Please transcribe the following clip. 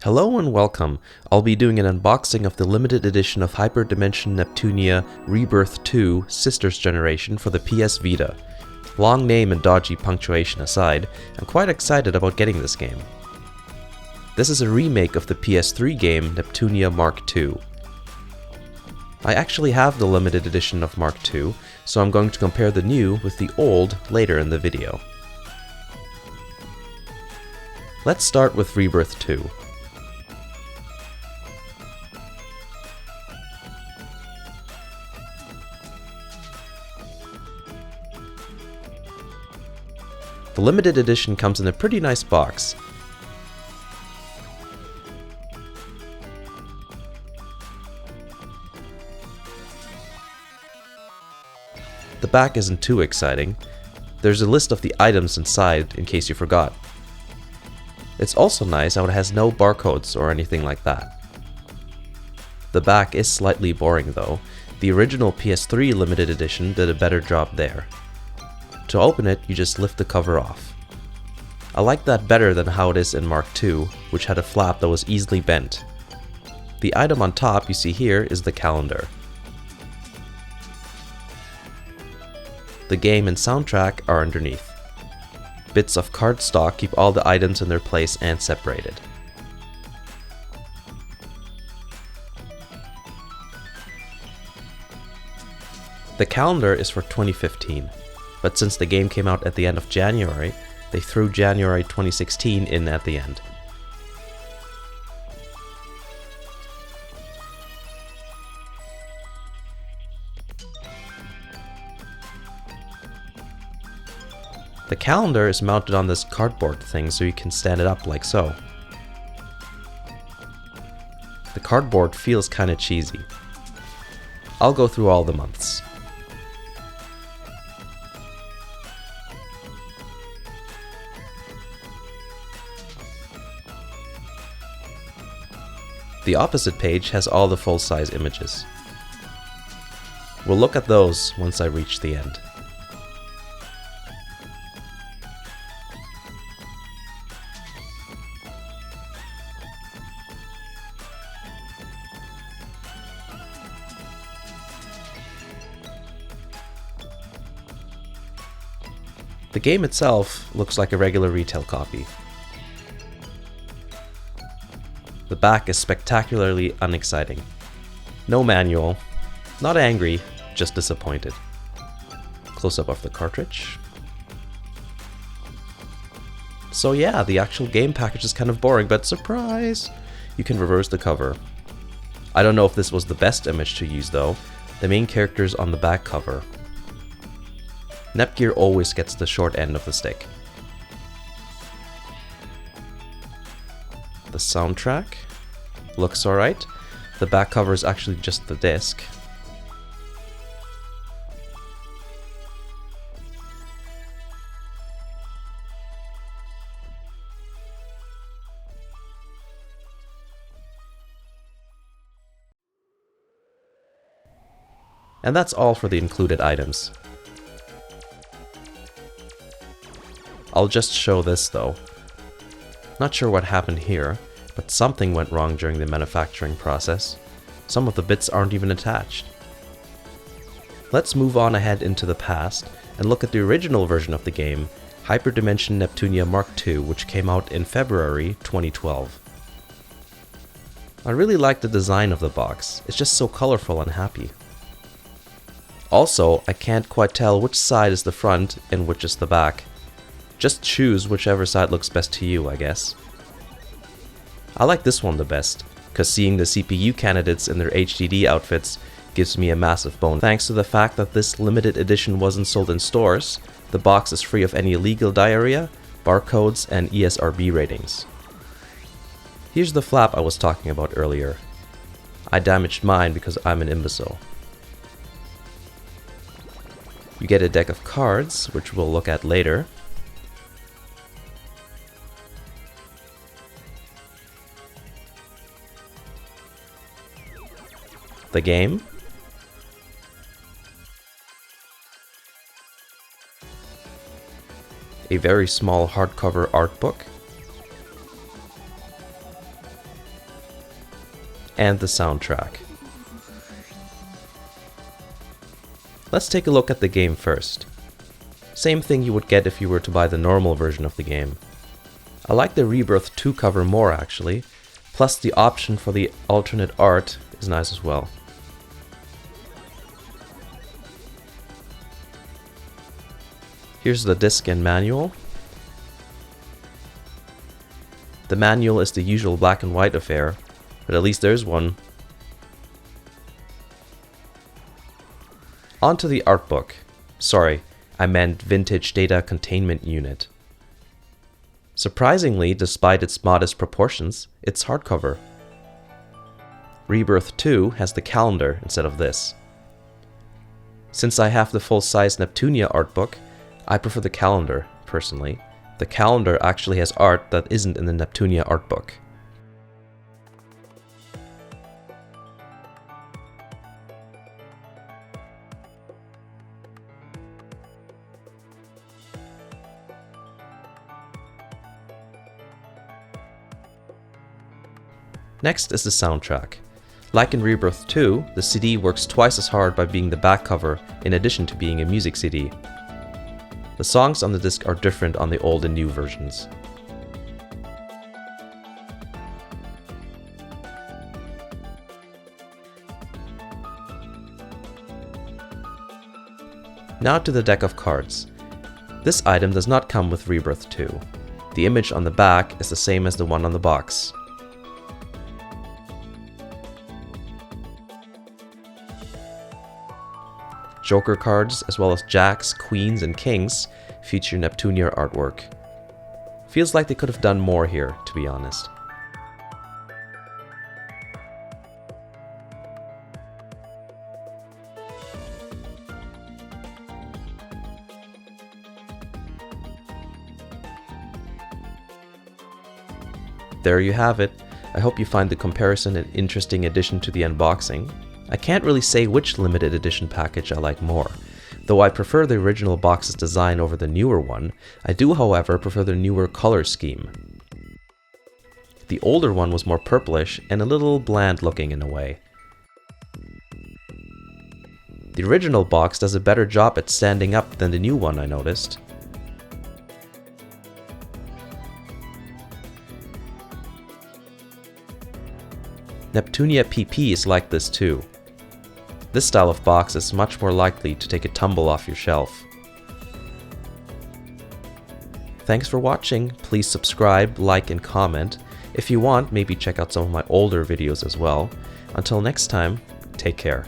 Hello and welcome. I'll be doing an unboxing of the limited edition of Hyperdimension Neptunia Rebirth 2 Sisters Generation for the PS Vita. Long name and dodgy punctuation aside, I'm quite excited about getting this game. This is a remake of the PS3 game Neptunia Mark II. I actually have the limited edition of Mark II, so I'm going to compare the new with the old later in the video. Let's start with Rebirth 2. The limited edition comes in a pretty nice box. The back isn't too exciting. There's a list of the items inside in case you forgot. It's also nice how it has no barcodes or anything like that. The back is slightly boring though. The original PS3 limited edition did a better job there. To open it, you just lift the cover off. I like that better than how it is in Mark II, which had a flap that was easily bent. The item on top you see here is the calendar. The game and soundtrack are underneath. Bits of cardstock keep all the items in their place and separated. The calendar is for 2015. But since the game came out at the end of January, they threw January 2016 in at the end. The calendar is mounted on this cardboard thing so you can stand it up like so. The cardboard feels kinda cheesy. I'll go through all the months. The opposite page has all the full-size images. We'll look at those once I reach the end. The game itself looks like a regular retail copy. The back is spectacularly unexciting. No manual, not angry, just disappointed. Close-up of the cartridge. So yeah, the actual game package is kind of boring, but surprise! You can reverse the cover. I don't know if this was the best image to use though. The main character's on the back cover. Nepgear always gets the short end of the stick. The soundtrack looks alright. The back cover is actually just the disc. And that's all for the included items. I'll just show this though. Not sure what happened here, but something went wrong during the manufacturing process. Some of the bits aren't even attached. Let's move on ahead into the past and look at the original version of the game, Hyperdimension Neptunia Mark II, which came out in February 2012. I really like the design of the box, it's just so colorful and happy. Also, I can't quite tell which side is the front and which is the back. Just choose whichever side looks best to you, I guess. I like this one the best, cause seeing the CPU candidates in their HDD outfits gives me a massive bonus. Thanks to the fact that this limited edition wasn't sold in stores, the box is free of any illegal diarrhea, barcodes, and ESRB ratings. Here's the flap I was talking about earlier. I damaged mine because I'm an imbecile. You get a deck of cards, which we'll look at later. The game. A very small hardcover art book. and the soundtrack. Let's take a look at the game first. Same thing you would get if you were to buy the normal version of the game. I like the Rebirth 2 cover more actually, plus the option for the alternate art is nice as well. Here's the disc and manual. The manual is the usual black and white affair, but at least there's one. On to the art book. Sorry, I meant Vintage Data Containment Unit. Surprisingly, despite its modest proportions, it's hardcover. Rebirth 2 has the calendar instead of this. Since I have the full-size Neptunia art book, I prefer the calendar, personally. The calendar actually has art that isn't in the Neptunia art book. Next is the soundtrack. Like in Rebirth 2, the CD works twice as hard by being the back cover in addition to being a music CD. The songs on the disc are different on the old and new versions. Now to the deck of cards. This item does not come with Rebirth 2. The image on the back is the same as the one on the box. Joker cards, as well as jacks, queens, and kings, feature Neptunia artwork. Feels like they could have done more here, to be honest. There you have it. I hope you find the comparison an interesting addition to the unboxing. I can't really say which limited edition package I like more. Though I prefer the original box's design over the newer one, I do however prefer the newer color scheme. The older one was more purplish and a little bland looking in a way. The original box does a better job at standing up than the new one, I noticed. Neptunia PP is like this too. This style of box is much more likely to take a tumble off your shelf. Thanks for watching. Please subscribe, like, and comment. If you want, maybe check out some of my older videos as well. Until next time, take care.